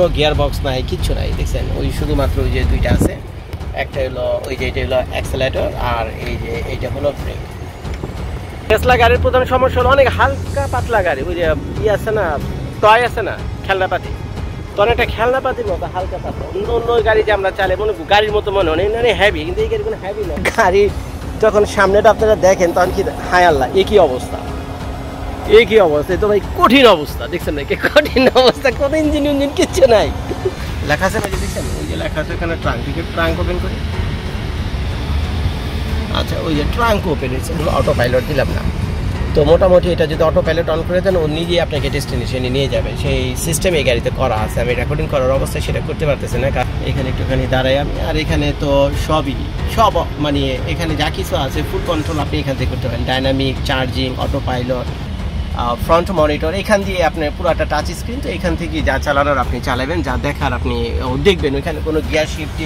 কোনো gear box নাই, কিচ্ছু নাই, দেখছেন? ওই শুধুমাত্র ওই যে দুইটা আছে, একটা হলো ওই যে এটা হলো অ্যাক্সেলারেটর, আর এই যে এইটা হলো ব্রেক। টেসলা গাড়ির প্রধান সমস্যা হলো অনেক হালকা পাতলা গাড়ি, ওই যে আছে না, টয় আছে না, খেলনাপাতি, তো অনেকটা খেলনাপাতির মতো হালকা পাতলা। অন্য অন্য গাড়ি যে আমরা চালাই মনে গাড়ির মতো মনে হয় মানে হ্যাভি, কিন্তু এই গাড়ি কোনো হ্যাভি না। গাড়ি যখন সামনেটা আপনারা দেখেন তখন কি হায় আল্লাহ একই অবস্থা, একই অবস্থা, তো ভাই কঠিন অবস্থা, দেখছেন নাকি? কঠিন অবস্থা, কোনো ইঞ্জিন কিচ্ছু নাই। লেখা আছে না, দেখছেন ওই যে লেখা আছে এখানে ট্রাঙ্ক, ট্রাঙ্ক ওপেন করি। আচ্ছা, ওই যে ট্রাঙ্ক ওপেন হয়েছে, অটো পাইলট দিলাম না, তো মোটামুটি এটা যদি অটো পাইলট অন করে দেন ও নিজেই আপনাকে ডেস্টিনেশনে নিয়ে যাবে, সেই সিস্টেম এই গাড়িতে করা আছে। আমি রেকর্ডিং করার অবস্থায় সেটা করতে পারতেছি না, এখানে একটুখানি দাঁড়াই আমি। আর এখানে তো সব মানে এখানে যা কিছু আছে ফুল কন্ট্রোল আপনি এখান থেকে করতে পারেন, dynamic, charging, auto pilot, front monitor, এখান দিয়ে আপনার পুরোটা টাচ স্ক্রিন, তো এখান থেকে যা চালানোর আপনি চালাবেন, যা দেখার আপনি দেখবেন। ওইখানে কোনো গিয়ার শিফট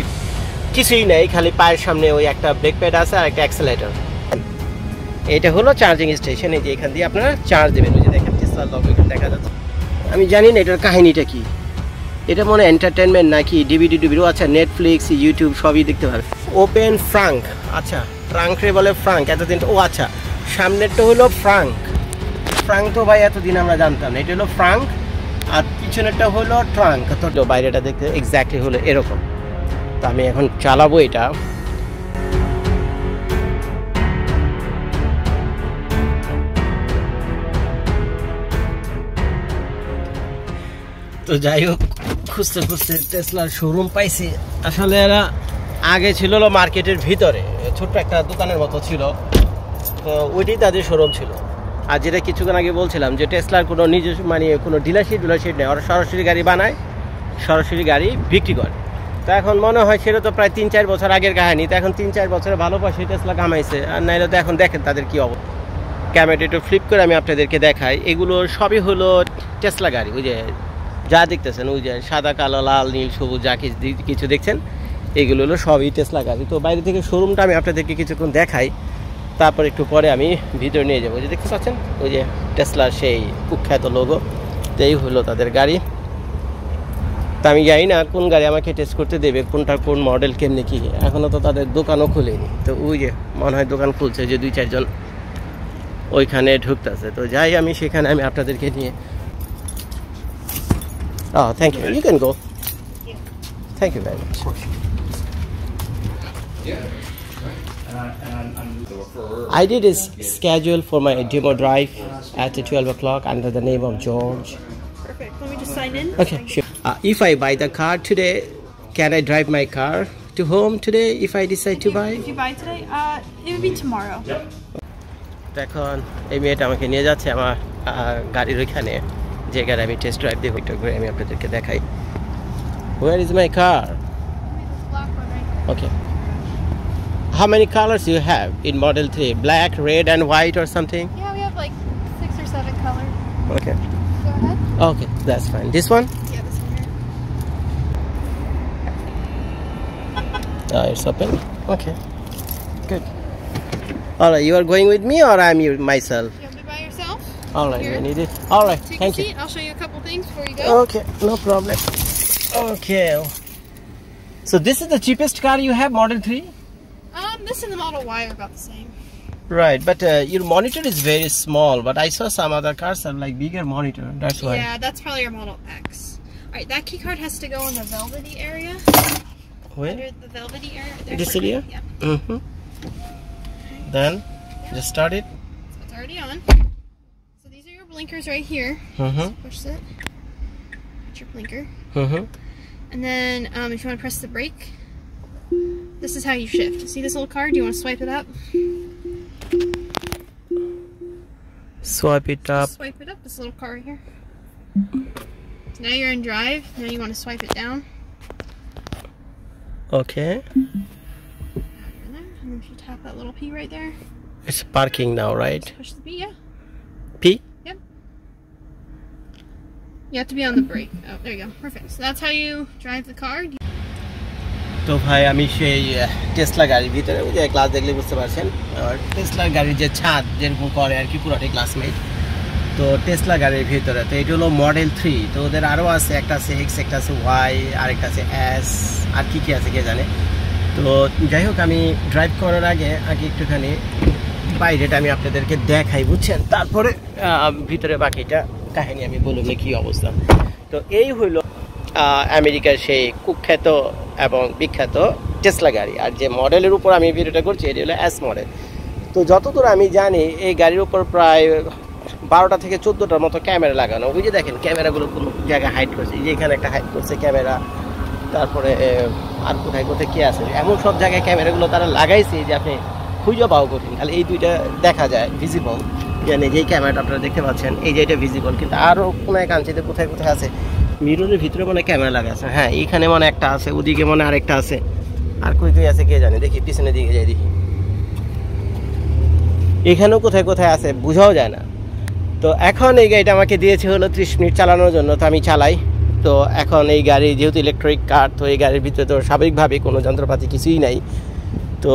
কিছুই নেই, খালি পায়ের সামনে ওই একটা ব্রেক প্যাড আছে আর একটা অ্যাক্সেলারেটর। এটা হলো চার্জিং স্টেশন, এই যে এখান দিয়ে আপনারা চার্জ দেবেন। ওই যে দেখেন টেসলার লোগো এখানে দেখা যাচ্ছে। আমি জানি না এটার কাহিনীটা কি, এটা মনে এন্টারটেনমেন্ট নাকি ডিভিডি, আচ্ছা নেটফ্লিক্স, ইউটিউব সবই দেখতে পারবেন। ওপেন ফ্রাঙ্ক, আচ্ছা ট্রাঙ্করে বলে ফ্রাঙ্ক এতদিন, ও আচ্ছা সামনেরটা হলো ফ্রাঙ্ক। ফ্রাঙ্ক তো ভাই এতদিন আমরা জানতাম না, এটা হলো ফ্রাঙ্ক, আর পিছনেরটা হলো ট্রাঙ্ক। তো বাইরেটা দেখতে এক্স্যাক্টলি হলো এরকম। তো আমি এখন চালাবো এটা। তো যাই হোক, খুঁজতে খুঁজতে টেসলার শোরুম পাইছি। আসলে এরা আগে ছিল মার্কেটের ভিতরে, ছোট্ট একটা দোকানের মতো ছিল, তো ওইটাই তাদের শোরুম ছিল। আর যেটা কিছুক্ষণ আগে বলছিলাম যে টেসলার কোনো নিজস্ব মানে কোনো ডিলারশিপ নেই, ওরা সরাসরি গাড়ি বানায়, সরাসরি গাড়ি বিক্রি করে। তো এখন মনে হয় সেটা তো প্রায় 3-4 বছর আগের কাহিনী, তো এখন 3-4 বছরে ভালো পয়সা টেসলা কামাইছে। আর নাইলে তো এখন দেখেন তাদের কী অবস্থা। ক্যামেরাটা একটু ফ্লিপ করে আমি আপনাদেরকে দেখাই, এগুলো সবই হলো টেসলা গাড়ি। ওই যে যা দেখতেছেন, ওই যে সাদা, কালো, লাল, নীল, সবুজ যা কিছু দেখছেন, এগুলো হলো সবই টেসলা গাড়ি। তো বাইরে থেকে শোরুমটা আমি আপনাদেরকে কিছুক্ষণ দেখাই, তারপর একটু পরে আমি ভিতরে নিয়ে যাবো। যে দেখতে পাচ্ছেন ওই যে টেসলার সেই কুখ্যাত লোগো, তো এই হলো তাদের গাড়ি। তা আমি জানি না কোন গাড়ি আমাকে টেস্ট করতে দেবে, কোনটা কোন মডেল কেমনি কী, এখনও তো তাদের দোকানও খুলেনি। তো ওই যে মনে হয় দোকান খুলছে, যে 2-4 জন ওইখানে ঢুকতেছে। তো যাই আমি সেখানে আমি আপনাদেরকে নিয়ে। Oh, thank you. You can go. Thank you very much. I did a schedule for my demo drive at 12 o'clock under the name of George. Perfect. Let me just sign in. Okay, sure. If I buy the car today, can I drive my car to home today if I decide to buy? If you buy today, it would be tomorrow. এখন এই মেয়েটা আমাকে নিয়ে যাচ্ছে আমার গাড়ির ওইখানে, যে গাড়ি আমি টেস্ট ড্রাইভ দেবো, একটু করে আমি আপনাদেরকে দেখাই। Where is my car? Okay. How many colors do you have in Model 3? Black, red and white or something? Yeah, we have like 6 or 7 colors. Okay. Go ahead. Okay, that's fine. This one? Yeah, this one here. It's open. Okay. Good. All right, you are going with me or I'm myself? You'll be by yourself? All right, Here. I need it. All right, Take thank a you. seat. I'll show you a couple things before you go. Okay, no problem. Okay. So this is the cheapest car you have, Model 3? This and the Model Y are about the same. Right, but your monitor is very small, but I saw some other cars are like bigger monitor, that's why. Yeah, that's probably your Model X. Alright, that key card has to go in the velvety area. Where? Under the velvety area. There's This the key. area? Yeah. Mm-hmm. Then, just start it. So it's already on. So these are your blinkers right here. Mm-hmm. So push it. That's your blinker. Mm-hmm. And then if you want to press the brake, this is how you shift. See this little card? Do you want to swipe it up? Swipe it up. Swipe it up, this little card here. So now you're in drive. Now you want to swipe it down. Okay. And then if you tap that little P right there. It's parking now, right? Push the P, yeah. P? Yep. You have to be on the brake. Oh, there you go. Perfect. So that's how you drive the car. তো ভাই আমি সেই Tesla গাড়ির ভিতরে ওই যে glass দেখলে বুঝতে পারছেন, আর টেসলার গাড়ির যে ছাদ যেরকম করে আর কি পুরোটাই গ্লাসমেট। তো টেসলা গাড়ির ভিতরে। তো এটা হলো মডেল 3। তো ওদের আরও আছে, একটা আছে এক্স, একটা আছে ওয়াই, আরেকটা আছে এস, আর কি কি আছে কে জানে। তো যাই হোক, আমি ড্রাইভ করার আগে একটুখানি বাইরেটা আমি আপনাদেরকে দেখাই, বুঝছেন, তারপরে ভিতরে বাকিটা কাহিনী আমি বলবো কি অবস্থা। তো এই হইল আমেরিকার সেই কুখ্যাত এবং বিখ্যাত টেসলা গাড়ি। আর যে মডেলের উপর আমি ভিডিওটা করছি এটি হলো এস মডেল। তো যতদূর আমি জানি এই গাড়ির উপর প্রায় 12টা থেকে 14টার মতো ক্যামেরা লাগানো। ওই যে দেখেন ক্যামেরাগুলো কোনো জায়গায় হাইড করছে, এই যে এখানে একটা হাইড করছে ক্যামেরা, তারপরে আর কোথায় কোথায় কে আছে, এমন সব জায়গায় ক্যামেরাগুলো তারা লাগাইছে যে আপনি খুঁজে পাওয়া কঠিন। তাহলে এই দুইটা দেখা যায় ভিজিবল, জানি যেই ক্যামেরাটা আপনারা দেখতে পাচ্ছেন এই যে এটা ভিজিবল, কিন্তু আরও কোনো এক আনছিতে কোথায় কোথায় আছে মিররের ভিতরে মনে ক্যামেরা লাগা আছে। হ্যাঁ, এইখানে মনে একটা আছে, ওদিকে মনে আরেকটা আছে, আর কই কই আছে কে জানে। দেখি পিছনের দিকে যাই, দেখি এখানেও কোথায় কোথায় আছে, বোঝাও যায় না। তো এখন এই গাড়িটা আমাকে দিয়েছে হলো 30 মিনিট চালানোর জন্য। তো আমি চালাই। তো এখন এই গাড়ি যেহেতু ইলেকট্রিক কার, তো এই গাড়ির ভিতরে তো স্বাভাবিকভাবে কোনো যন্ত্রপাতি কিছুই নাই। তো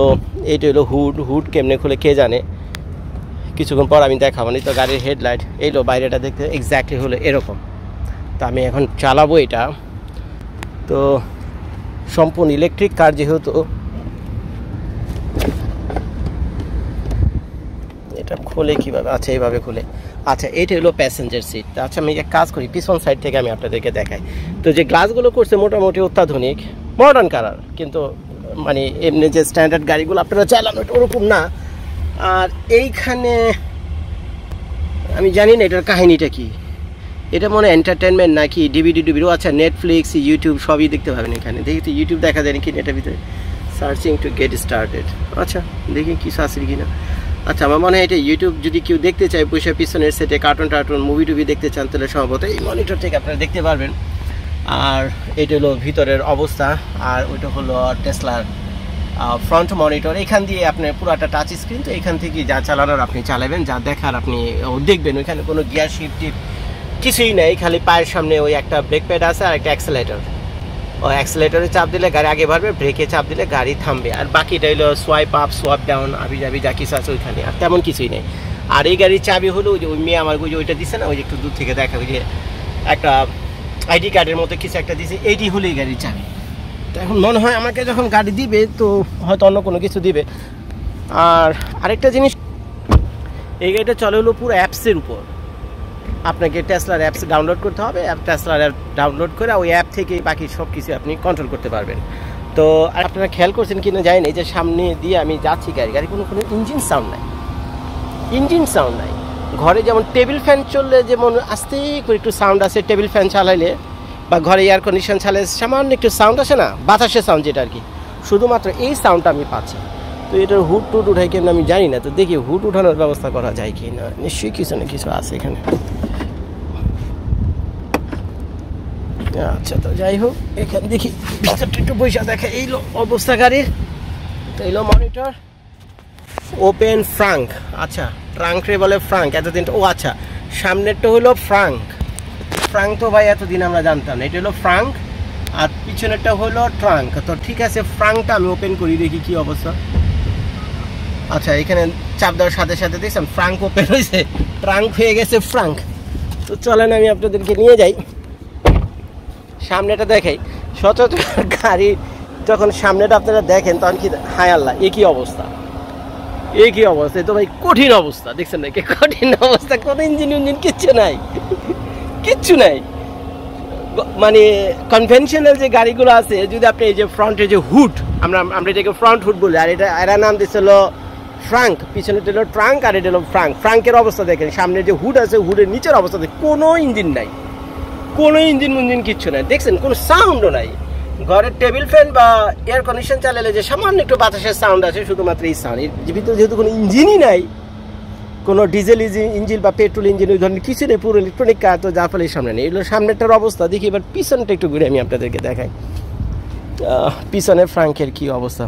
এইটা হলো হুড কেমনে খুলে কে জানে, কিছুক্ষণ পর আমি দেখাবো। তো গাড়ির হেডলাইট এইলো, বাইরেটা দেখতে এক্স্যাক্টলি হলো এরকম। তো আমি এখন চালাবো এটা। তো সম্পূর্ণ ইলেকট্রিক কার যেহেতু, এটা খুলে কীভাবে, আচ্ছা এইভাবে খুলে, আচ্ছা এটা হলো প্যাসেঞ্জার সিট। আচ্ছা আমি এক কাজ করি, পিছন সাইড থেকে আমি আপনাদেরকে দেখাই। তো যে গ্লাসগুলো করছে মোটামুটি অত্যাধুনিক মডার্ন কালার, কিন্তু মানে এমনি যে স্ট্যান্ডার্ড গাড়িগুলো আপনারা চালানো ওরকম না। আর এইখানে আমি জানি না এটার কাহিনীটা কি, এটা মনে এন্টারটেনমেন্ট নাকি ডিভিডি, আচ্ছা নেটফ্লিক্স, ইউটিউব সবই দেখতে পাবেন এখানে। দেখি তো ইউটিউব দেখা যায় নাকি এটার ভিতরে, সার্চিং টু গেট স্টার্টেড। আচ্ছা দেখি কি সার্চিং কিনা। আচ্ছা আমার মনে হয় এটা ইউটিউব যদি কেউ দেখতে চায় বসে পিছনের সেটে কার্টুন মুভি টুভি দেখতে চান, তাহলে সম্ভবত এই মনিটর থেকে আপনারা দেখতে পারবেন। আর এটা হলো ভিতরের অবস্থা। আর ওইটা হলো টেসলার ফ্রন্ট মনিটর। এখান দিয়ে আপনার পুরাটা টাচ স্ক্রিন। তো এখান থেকে যা চালানোর আপনি চালাবেন, যা দেখার আপনি দেখবেন। ওইখানে কোনো গিয়ার শিফট কিছুই নেই, খালি পায়ের সামনে ওই একটা ব্রেক প্যাড আছে আর একটা অ্যাক্সেলেটর। ওই অ্যাক্সেলেটরে চাপ দিলে গাড়ি আগে বাড়বে, ব্রেকে চাপ দিলে গাড়ি থামবে। আর বাকিটা হলো সোয়াইপ আপ, সোয়াপ ডাউন, আবি যাবি যা কিছু আছে ওইখানে, আর তেমন কিছুই নেই। আর এই গাড়ির চাবি হলো ওই যে ওই মেয়ে আমার ওইটা দিচ্ছে না, ওই যে একটু দূর থেকে দেখা, ওই যে একটা আইডি কার্ডের মতো কিছু একটা দিছে, এইটি হলো এই গাড়ির চাবি। তো এখন মনে হয় আমাকে যখন গাড়ি দিবে তো হয়তো অন্য কোনো কিছু দিবে। আর আরেকটা জিনিস, এই গাড়িটা চলে হলো পুরো অ্যাপসের উপর। আপনাকে টেসলার অ্যাপস ডাউনলোড করতে হবে, টেসলার অ্যাপ ডাউনলোড করে ওই অ্যাপ থেকে বাকি সব কিছু আপনি কন্ট্রোল করতে পারবেন। তো আর আপনারা খেয়াল করছেন কিনা জানি না, এই যে সামনে দিয়ে আমি যাচ্ছি গাড়ি কোনো ইঞ্জিন সাউন্ড নাই। ঘরে যেমন টেবিল ফ্যান চললে যেমন আস্তে করে একটু সাউন্ড আসে, টেবিল ফ্যান চালাইলে বা ঘরে এয়ার কন্ডিশন চালালে সামান্য একটু সাউন্ড আসে না, বাতাসের সাউন্ড যেটা আর কি, শুধুমাত্র এই সাউন্ডটা আমি পাচ্ছি। তো এটার হুড টুড উঠাই কেন আমি জানি না। তো দেখি হুড উঠানোর ব্যবস্থা করা যায় কি না, নিশ্চয়ই কিছু না কিছু আছে এখানে। আচ্ছা তো যাই হোক, এখানে দেখি ভিতরটা একটু পয়সা দেখে। এইলো অবস্থা গাড়ির। তো এইলো মনিটর, ওপেন ফ্রাঙ্ক। আচ্ছা ট্রাঙ্ক রে বলে ফ্রাঙ্ক এতদিন। ও আচ্ছা, সামনেরটা হলো ফ্রাঙ্ক তো ভাই এতদিন আমরা জানতাম না, এটা হলো ফ্রাঙ্ক। আর পিছনেরটা হলো ট্রাঙ্ক। তো ঠিক আছে, ফ্রাঙ্কটা আমি ওপেন করি, দেখি কি অবস্থা। আচ্ছা এখানে চাপ দেওয়ার সাথে সাথে দেখছেন ফ্রাঙ্ক ওপেন হয়েছে, ট্রাঙ্ক হয়ে গেছে ফ্রাঙ্ক। তো চলেন আমি আপনাদেরকে নিয়ে যাই, সামনেটা দেখাই। সচরাচর গাড়ি যখন সামনেটা আপনারা দেখেন তখন কি হায় আল্লাহ এ কি অবস্থা, এ তো ভাই কঠিন অবস্থা। দেখছেন নাকি কঠিন অবস্থা, কোনো ইঞ্জিন কিচ্ছু নাই। মানে কনভেনশনাল যে গাড়িগুলো আছে, যদি আপনি এই যে ফ্রন্টের যে হুড, আমরা এটাকে ফ্রন্ট হুড বলি, আর এরা নাম দিচ্ছিল ফ্রাঙ্ক, পিছনেটা হলো ট্রাঙ্ক আর এটা হলো ফ্রাঙ্কের অবস্থা দেখেন। সামনে যে হুড আছে, হুডের নিচের অবস্থা দেখেন, কোনো ইঞ্জিন নাই, কোনো ইঞ্জিন কিচ্ছু নাই। দেখছেন কোনো সাউন্ডও নাই। ঘরের টেবিল ফ্যান বা এয়ার কন্ডিশন চালালে যে সামান্য একটু বাতাসের সাউন্ড আছে, শুধুমাত্র এই সাউন্ড। এর ভিতরে যেহেতু কোনো ইঞ্জিনই নাই, কোনো ডিজেল ইঞ্জিন বা পেট্রোল ইঞ্জিন ওই ধরনের কিছু নেই, পুরো ইলেকট্রনিক কার। তো যার ফলে সামনে নেই। এগুলো সামনেরটার অবস্থা দেখি। এবার পিছনটা একটু ঘুরে আমি আপনাদেরকে দেখাই, পিছনে ফ্রাঙ্কের কি অবস্থা।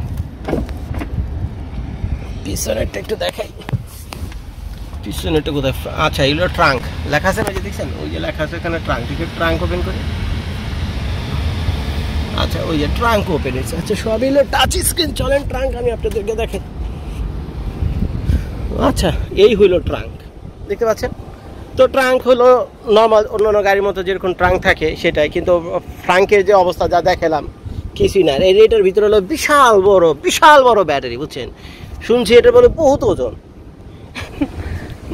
পিছনেরটা একটু দেখাই, পিছনেরটা কোথায়। আচ্ছা এগুলো ট্রাঙ্ক লেখা আছে না, যে দেখছেন ওই যে লেখা আছে এখানে ট্রাঙ্ক। ঠিক আছে, ট্রাঙ্ক ওপেন করি। আচ্ছা ওই যে ট্রাঙ্ক ওপেন হয়েছে। আচ্ছা সবই হলো টাচ স্ক্রিন। চলেন ট্রাঙ্ক আমি আপনাদেরকে দেখাই। আচ্ছা এই হইল ট্রাঙ্ক, দেখতে পাচ্ছেন তো ট্রাঙ্ক হলো নর্মাল অন্যান্য গাড়ির মতো যেরকম ট্রাঙ্ক থাকে সেটাই, কিন্তু ফ্রাঙ্কের যে অবস্থা যা দেখালাম কিছুই না। এটার ভিতরে হলো বিশাল বড় ব্যাটারি, বুঝছেন? শুনছি এটা বলে বহুত ওজন।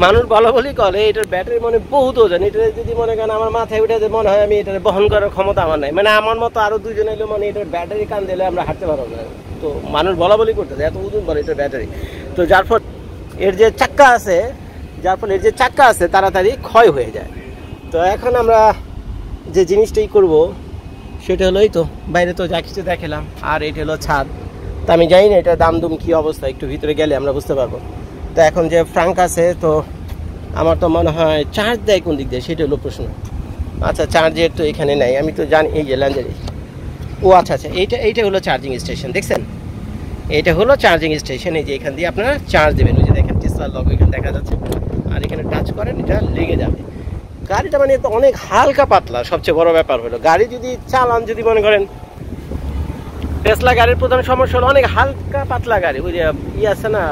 মানুষ বলা বলি করে এটার ব্যাটারি মানে বহুত ওজন। এটা যদি মনে করেন আমার মাথায় উঠে মনে হয় আমি এটা বহন করার ক্ষমতা আমার নাই, মানে আমার মতো আরো দুজন এলো মানে এটার ব্যাটারি কান দিলে আমরা হাঁটতে পারবো না। তো মানুষ বলা বলি করতেছে এত ওজন বলে এটার ব্যাটারি। তো যার ফলে এর যে চাক্কা আছে তাড়াতাড়ি ক্ষয় হয়ে যায়। তো এখন আমরা যে জিনিসটাই করব সেটা হলো এই তো বাইরে তো যা কিছু দেখালাম, আর এটা হলো ছাদ। তো আমি জানি না এটা দাম দুম কী অবস্থা, একটু ভিতরে গেলে আমরা বুঝতে পারবো। তো এখন যে ফ্রাঙ্ক আছে, তো আমার তো মনে হয় চার্জ দেয় কোন দিক দিয়ে সেটা হলো প্রশ্ন। আচ্ছা, চার্জের তো এখানে নাই, আমি তো জানি এই যে ল্যান্ডারি। ও আচ্ছা, এইটা হলো চার্জিং স্টেশন, দেখছেন? এটা হলো চার্জিং স্টেশন। এই যে এখান দিয়ে আপনারা চার্জ দেবেন। ওই যে দেখেন টেসলার লোগো এখানে দেখা যাচ্ছে, আর এখানে টাচ করেন এটা লেগে যাবে। গাড়িটা মানে তো অনেক হালকা পাতলা। সবচেয়ে বড় ব্যাপার হলো গাড়ি যদি চালান, যদি মনে করেন টেসলা গাড়ির প্রধান সমস্যা হলো অনেক হালকা পাতলা গাড়ি। ওই যে আছে না,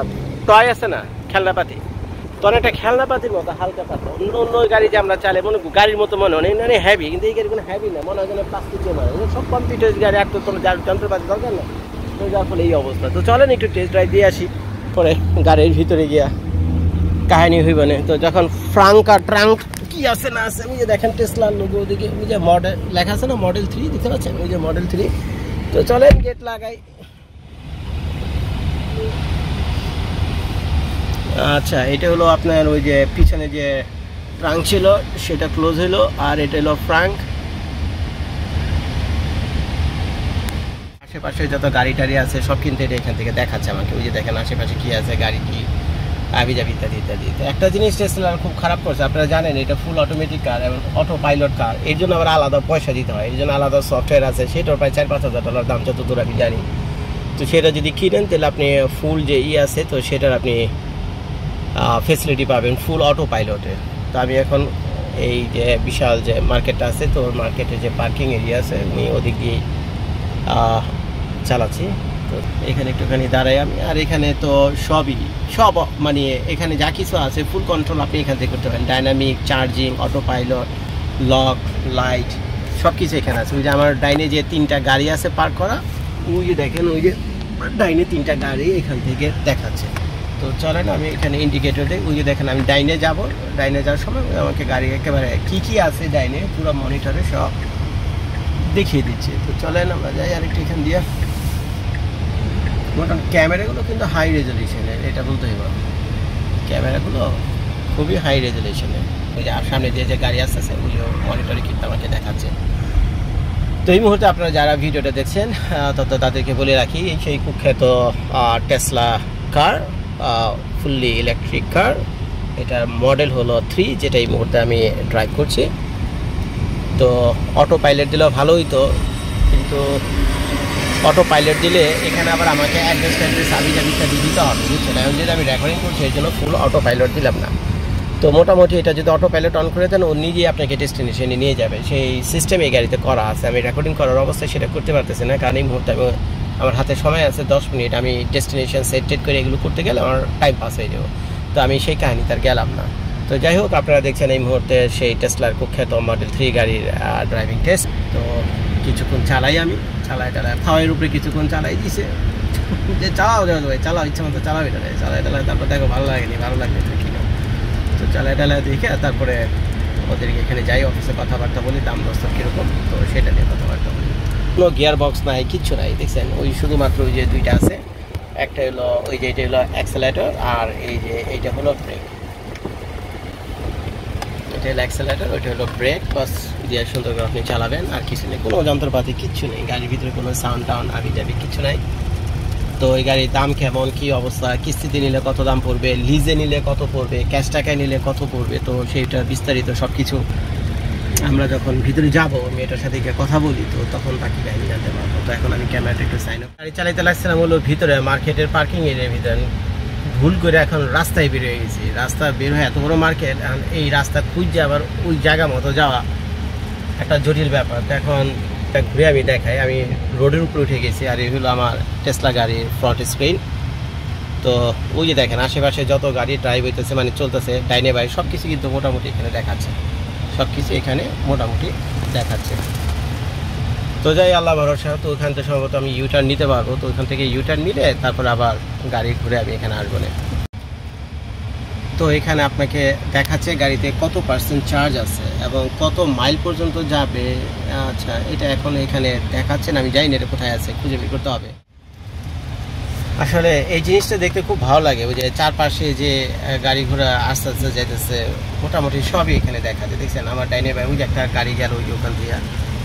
টয় আছে না, খেলনাপাতি, তো অনেকটা খেলনাপাতির মতো হালকা পাতলা। অন্য গাড়ি যে আমরা চালাই মনে গাড়ির মতো মনে হয় মানে হ্যাভি, কিন্তু এই গাড়ি কোনো হ্যাভি না, মনে হয় যেন প্লাস্টিক জমা। সব কম্পিউটার গাড়ি, আর তো কোনো যন্ত্রপাতি দরকার না। তো যার ফলে এই অবস্থা। তো চলেন একটু টেস্ট ড্রাইভ দিয়ে আসি, পরে গাড়ির ভিতরে গিয়া কাহিনী হইব না। তো যখন ফ্রাঙ্ক আর ট্রাঙ্ক কি আছে না আছে, ওই যে দেখেন টেসলার লোগো, ওদিকে ওই যে মডেল লেখা আছে না, মডেল 3 দেখতে পাচ্ছেন, ওই যে মডেল 3। তো চলেন গেট লাগাই। আচ্ছা, এটা হলো আপনার ওই যে পিছনে যে ট্রাঙ্ক ছিল সেটা ক্লোজ হলো, আর এটা হলো ফ্রাঙ্ক। আশেপাশে যত গাড়ি টাড়ি আছে সব কিন্তু এটা এখান থেকে দেখাচ্ছে আমাকে। ওই যে দেখেন আশেপাশে কি আছে, গাড়ি কি আবিজাবি ইত্যাদি ইত্যাদি। তো একটা জিনিস টেসলা খুব খারাপ করছে, আপনারা জানেন এটা ফুল অটোমেটিক কার এবং অটো পাইলট কার। এর জন্য আবার আলাদা পয়সা দিতে হয়, এর জন্য আলাদা সফটওয়্যার আছে, সেটার প্রায় $4-5 দাম যতদূর আমি জানি। তো সেটা যদি কিনেন তাহলে আপনি ফুল যে আছে, তো সেটার আপনি ফেসিলিটি পাবেন ফুল অটো পাইলটে। তো আমি এখন এই যে বিশাল যে মার্কেটটা আছে, তো মার্কেটে যে পার্কিং এরিয়া আছে আমি ওদিক দিয়ে চালাচ্ছি। তো এখানে একটুখানি দাঁড়াই আমি, আর এখানে তো সব মানে এখানে যা কিছু আছে ফুল কন্ট্রোল আপনি এখান থেকে করতে পারেন। Dynamic charging, auto pilot, lock, light সব কিছু এখানে আছে। ওই যে আমার ডাইনে যে 3টা গাড়ি আছে পার্ক করা, ওই যে দেখেন ওই যে ডাইনে 3টা গাড়ি এখান থেকে দেখাচ্ছে। তো চলেন আমি এখানে ইন্ডিকেটর দিই। ওই যে দেখেন আমি ডাইনে যাব, ডাইনে যাওয়ার সময় আমাকে গাড়ি একেবারে কী আছে ডাইনে পুরো মনিটরে সব দেখিয়ে দিচ্ছে। তো চলেন আমরা যাই আরেকটু এখান দিয়ে। মোটামুটি ক্যামেরাগুলো কিন্তু হাই রেজলিউশনের, এটা বলতেই পারবো। ক্যামেরাগুলো খুবই হাই রেজলিউশনের। ওই যে সামনে দিয়ে যে গাড়ি আসতেছে ওই মনিটরে কিন্তু আমাকে দেখাচ্ছে। তো এই মুহূর্তে আপনারা যারা ভিডিওটা দেখছেন তত তাদেরকে বলে রাখি, সেই কুখ্যাত টেসলা কার, ফুললি ইলেকট্রিক কার, এটার মডেল হলো 3, যেটা এই মুহূর্তে আমি ড্রাইভ করছি। তো অটো পাইলট দিলেও ভালো হইতো, কিন্তু অটো পাইলট দিলে এখানে আবার আমাকে অ্যাড্রেস আবিজাবিটা দিতে হবে, বুঝছেন? এখন যেটা আমি রেকর্ডিং করছি এই জন্য ফুল অটো পাইলট দিলাম না। তো মোটামুটি এটা যদি অটো পাইলট অন করে দেন ও নিজেই আপনাকে ডেস্টিনেশনে নিয়ে যাবে, সেই সিস্টেম এই গাড়িতে করা আছে। আমি রেকর্ডিং করার অবস্থায় সেটা করতে পারতেছি না, কারণ এই মুহূর্তে আমি আমার হাতে সময় আছে 10 মিনিট। আমি ডেস্টিনেশন সেট করে এগুলো করতে গেলে আমার টাইম পাস হয়ে যাবে। তো আমি সেই কাহিনী তার গেলাম না। তো যাই হোক, আপনারা দেখছেন এই মুহূর্তে সেই টেসলার কুখ্যাত মডেল 3 গাড়ির ড্রাইভিং টেস্ট। তো কিছুক্ষণ চালাই, আমি চালাই খাওয়ার উপরে কিছুক্ষণ চালাই দিছে যে চালাও ভাই, চালাও ইচ্ছা মতো চালাও, এটা চালাই তারপর দেখো ভালো লাগেনি, ভালো লাগবে তো কিনো। তো চালাই দেখে তারপরে ওদেরকে এখানে যাই, অফিসে কথাবার্তা বলি, দাম দস্ত কীরকম, তো সেটা নিয়ে কথাবার্তা বলি। কোনো গিয়ার বক্স নাই, কিচ্ছু নাই, দেখছেন? ওই শুধুমাত্র ওই যে 2টা আছে, একটা হলো ওই যে এটা হলো অ্যাক্সেলেটর, আর এই যে এইটা হলো ব্রেক। এটা হলো অ্যাক্সেলেটর, ওইটা হলো ব্রেক। বাস দিয়ে সুন্দর করে আপনি চালাবেন, আর কিছু নেই, কোনো যন্ত্রপাতি কিচ্ছু নেই গাড়ির ভিতরে, কোনো সাউন্ড টাউন্ড আবিজাবি কিচ্ছু নাই। তো এই গাড়ির দাম কেমন, কি অবস্থা, কিস্তিতে নিলে কত দাম পড়বে, লিজে নিলে কত পড়বে, ক্যাশ টাকায় নিলে কত পড়বে, তো সেইটা বিস্তারিত সব কিছু আমরা যখন ভিতরে যাবো, আমি এটার সাথে গিয়ে কথা বলি, তো তখন বাকি গাড়ি জানতে পারবো। তো এখন আমি ক্যামেরাটা একটু সাইন আপ গাড়ি চালাইতে লাগছিলাম হলো ভিতরে মার্কেটের পার্কিং এরিয়ার ভিতরে। ভুল করে এখন রাস্তায় বের হয়ে গেছি। রাস্তা বের হয়ে এত বড় মার্কেট, এই রাস্তা খুঁজছে আবার ওই জায়গা মতো যাওয়া একটা জটিল ব্যাপার। তো এখন ঘুরে আমি দেখাই, আমি রোডের উপরে উঠে গেছি, আর এই হলো আমার টেসলা গাড়ির ফ্রন্ট স্ক্রিন। তো ওই যে দেখেন আশেপাশে যত গাড়ি ড্রাইভ হইতেছে মানে চলতেছে ডাইনে বাই সব কিছু কিন্তু মোটামুটি এখানে দেখাচ্ছে, সব কিছু এখানে মোটামুটি দেখাচ্ছে। তো যাই আল্লাহ ভরসা, তো ওখান থেকে সম্ভবত আমি ইউটার্ন নিতে পারবো, তো ওখান থেকে ইউটার্ন নিলে তারপর আবার গাড়ি ঘুরে আমি এখানে আসবো না। তো এখানে আপনাকে দেখাচ্ছে গাড়িতে কত পার্সেন্ট চার্জ আছে এবং কত মাইল পর্যন্ত যাবে। আচ্ছা, এটা এখন এখানে দেখাচ্ছেন, আমি জানি না এটা কোথায় আছে, খুঁজে বের করতে হবে। আসলে এই জিনিসটা দেখতে খুব ভালো লাগে, ওই যে চারপাশে যে গাড়ি ঘোড়া আস্তে আস্তে যাইতেছে মোটামুটি সবই এখানে দেখা যায়। দেখছেন আমার ডাইনে বাই ওই যে একটা গাড়ি গেল ওই যে ওখান দিয়ে,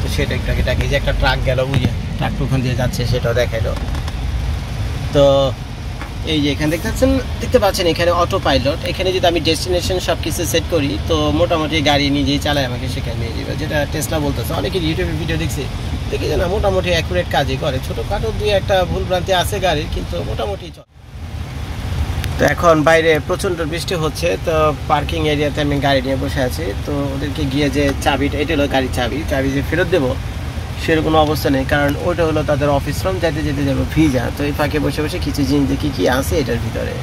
তো সেটা একটু আগে দেখে যে একটা ট্রাক গেল, ওই যে ট্রাকটা ওখান দিয়ে যাচ্ছে সেটাও দেখাইলো। তো এই যে এখানে দেখতে পাচ্ছেন এখানে অটো পাইলট, এখানে যদি আমি ডেস্টিনেশন সব কিছু সেট করি তো মোটামুটি গাড়ি নিজেই চালায় আমাকে সেখানে নিয়ে যাবে, যেটা টেসলা বলতেছে। অনেকে ইউটিউবে ভিডিও দেখছি, দেখি যে না মোটামুটি অ্যাকুরেট কাজই করে, ছোটোখাটো দুই একটা ভুল ভ্রান্তি আছে গাড়ির, কিন্তু মোটামুটি চলে। তো এখন বাইরে প্রচণ্ড বৃষ্টি হচ্ছে, তো পার্কিং এরিয়াতে আমি গাড়ি নিয়ে বসে আছি। তো ওদেরকে গিয়ে যে চাবিটা, এটা হলো গাড়ির চাবি যে ফেরত দেবো সেরকম কোনো অবস্থা নেই, কারণ ওইটা হলো তাদের অফিস রুম, যেতে যাবো ভিজা। তো এই ফাঁকে বসে বসে কিছু জিনিস দেখি কি আছে এটার ভিতরে।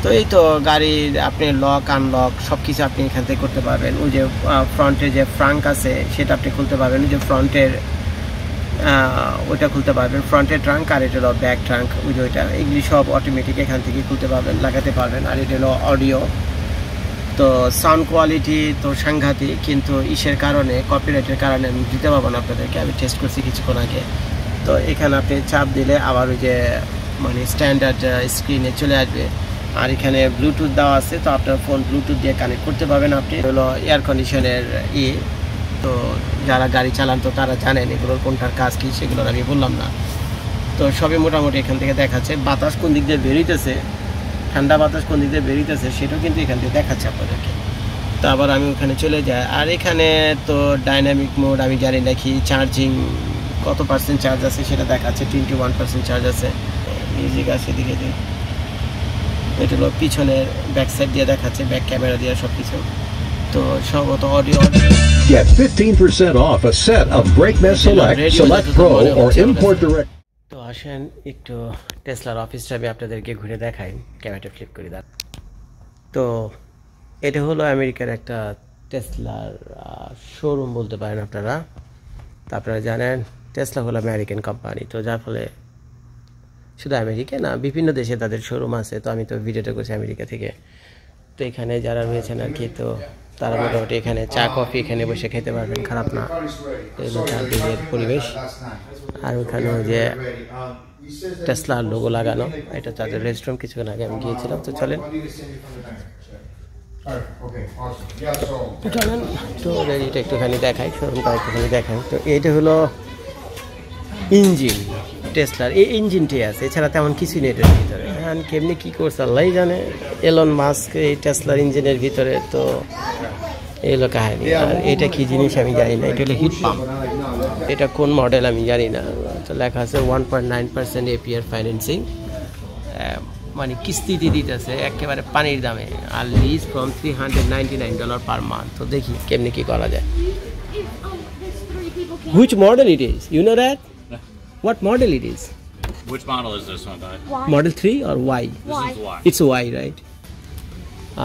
তো এই তো গাড়ির আপনি লক আনলক সব কিছু আপনি এখান থেকে করতে পারবেন। ওই যে ফ্রন্টের যে ফ্রাঙ্ক আছে সেটা আপনি খুলতে পারবেন, ওই যে ফ্রন্টের ওইটা খুলতে পারবেন, ফ্রন্টের ট্রাঙ্ক, আর এটা হলো ব্যাক ট্রাঙ্ক, ওই যে ওইটা, এগুলি সব অটোমেটিক এখান থেকে খুলতে পারবেন, লাগাতে পারবেন। আর এটা হলো অডিও, তো সাউন্ড কোয়ালিটি তো সাংঘাতিক, কিন্তু ইসের কারণে কপিরাইটের কারণে আমি দিতে পারবো না আপনাদেরকে, আমি টেস্ট করছি কিছুক্ষণ আগে। তো এখানে আপনি চাপ দিলে আবার ওই যে মানে স্ট্যান্ডার্ড স্ক্রিনে চলে আসবে। আর এখানে ব্লুটুথ দেওয়া আছে, তো আপনার ফোন ব্লুটুথ দিয়ে কানেক্ট করতে পারবেন আপনি। হলো এয়ার কন্ডিশনের তো যারা গাড়ি চালান তো তারা জানেন এগুলোর কোনটার কাজ কী, সেগুলোর আমি বললাম না। তো সবই মোটামুটি এখান থেকে দেখাচ্ছে। বাতাস কোন দিক দিয়ে বেরিয়েছে, ঠান্ডা বাতাস কোন দিক দিয়ে বেরিয়েছে সেটাও কিন্তু এখান থেকে দেখাচ্ছে আপনাদেরকে। তো আবার আমি ওখানে চলে যাই। আর এখানে তো ডাইনামিক মোড, আমি জানি না কি চার্জিং কত পার্সেন্ট চার্জ আছে সেটা দেখাচ্ছে, 21% চার্জ আছে। মিউজিক আছে দিকে দিয়ে, এটা হলো পিছনের ব্যাক সাইড দিয়ে দেখাচ্ছে, ব্যাক ক্যামেরা দিয়ে সব কিছু। তো সম্ভবত audio. Get 15% off a set of BrakeNet Select Pro or Import Direct. তো আসেন একটু টেসলার অফিসটা আমি আপনাদেরকে ঘুরে দেখাই, ক্যামেরাটা ফ্লিপ করে দেখ। তো এটা হলো আমেরিকার একটা টেসলার শোরুম বলতে পারেন আপনারা। তো আপনারা জানেন টেসলা হলো আমেরিকান কোম্পানি, তো যার ফলে শুধু আমেরিকা না বিভিন্ন দেশে তাদের শোরুম আছে। তো আমি তো ভিডিওটা করছি আমেরিকা থেকে। তো এখানে যারা রয়েছেন আর কি, তো তারা মোটামুটি এখানে চা কফি এখানে বসে খেতে পারবেন, খারাপ না। এগুলো চারদিকের পরিবেশ। আর ওখানে যে টেসলার লোগো লাগানো, এটা তাদের রেস্টুরেন্ট, কিছুক্ষণ আগে আমি গিয়েছিলাম। তো চলেন তো এটা একটুখানি দেখাই, শোরুমটা একটুখানি দেখাই। তো এইটা হলো ইঞ্জিন টেসলার, এই ইঞ্জিনটাই আছে, এছাড়া তেমন কিছুই নেই এটার ভিতরে। এখন কেমনি কী করছে আল্লাহ জানে, এলন মাস্ক এই টেসলার ইঞ্জিনের ভিতরে। তো এই হলো কাহিনি। আর এটা কী জিনিস আমি জানি না, এটা হলো হিট পাম্প, এটা কোন মডেল আমি জানি না। তো লেখা আছে 1.9% APR ফাইন্যান্সিং, মানে কিস্তিতে দিতেছে একেবারে পানির দামে। আর লিজ ফ্রম $399 পার মান্থ। তো দেখি কেমনি কী করা যায়। Which model it is? You know that? What model it is? Which model is this one, Dad? Model 3 or Y? This is Y. It's Y, right?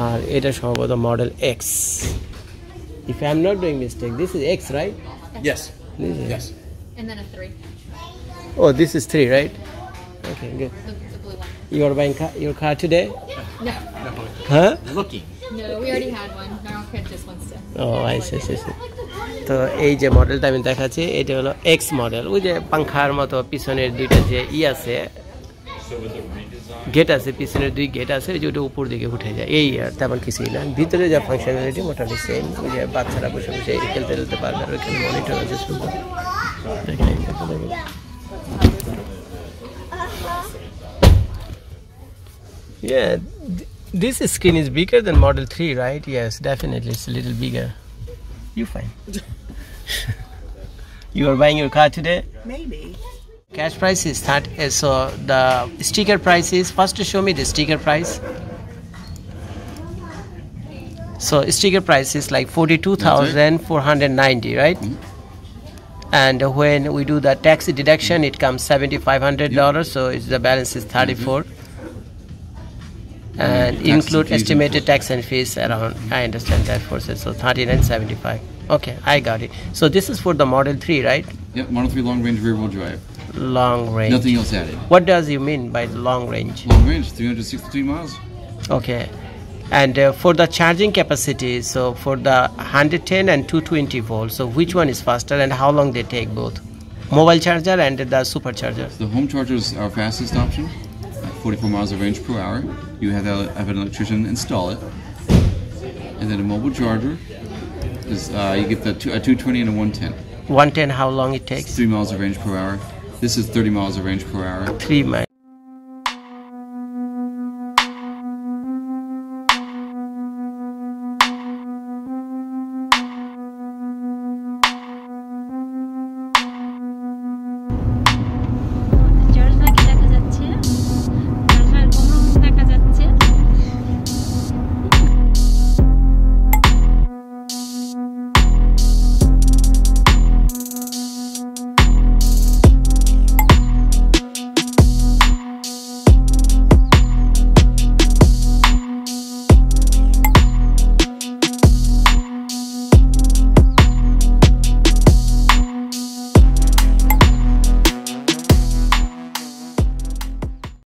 আর এটা সম্ভবত model X. If I'm not doing mistake, this is X, right? Yes. This is Yes. And then a 3. Oh, this is 3, right? Okay, good. The blue one. You are buying your car today? No. Huh? Looking. No, we already had one. Our kid just wants to. Oh, I see. তো এই যে মডেলটা আমি দেখাচ্ছি এটা হলো x model. ওই যে পাংখার মতো পিছনের দুইটা যে আছে গেট আছে, পিছনের 2 গেট আছে, ওই যে ওটা উপর দিকে উঠে যায়, এই আর তেমন কিছুই না। ভিতরে যা ফাংশনালিটি মোটামুটি সেম। ওই যে বাচ্চারা বসে বসে খেলতে পারবে। আর ওইখানে মনিটর আছে সুন্দর। Yeah, this screen is bigger than Model 3, right? Yes, definitely, it's a little bigger. You fine. You are buying your car today? Maybe. Cash price is that. So the sticker price is, first to show me the sticker price. So sticker price is like 42,490, right? And when we do the tax deduction, it comes $7,500. So it's the balance is 34. And Taxes, include fees, and estimated enforcement. tax and fees around, I understand that for it, so 39.75. Okay, I got it. So this is for the Model 3, right? Yep, Model 3 long range rear wheel drive. Long range. Nothing else added. What does you mean by long range? Long range, 363 miles. Okay. And for the charging capacity, so for the 110 and 220 volts, so which one is faster and how long they take both? Mobile charger and the supercharger. The home charger is our fastest option, at 44 miles of range per hour. You have to have an electrician install it. And then a mobile charger is you get a 220 and a 110. 110, how long it takes? 3 miles of range per hour. This is 30 miles of range per hour. 3 miles.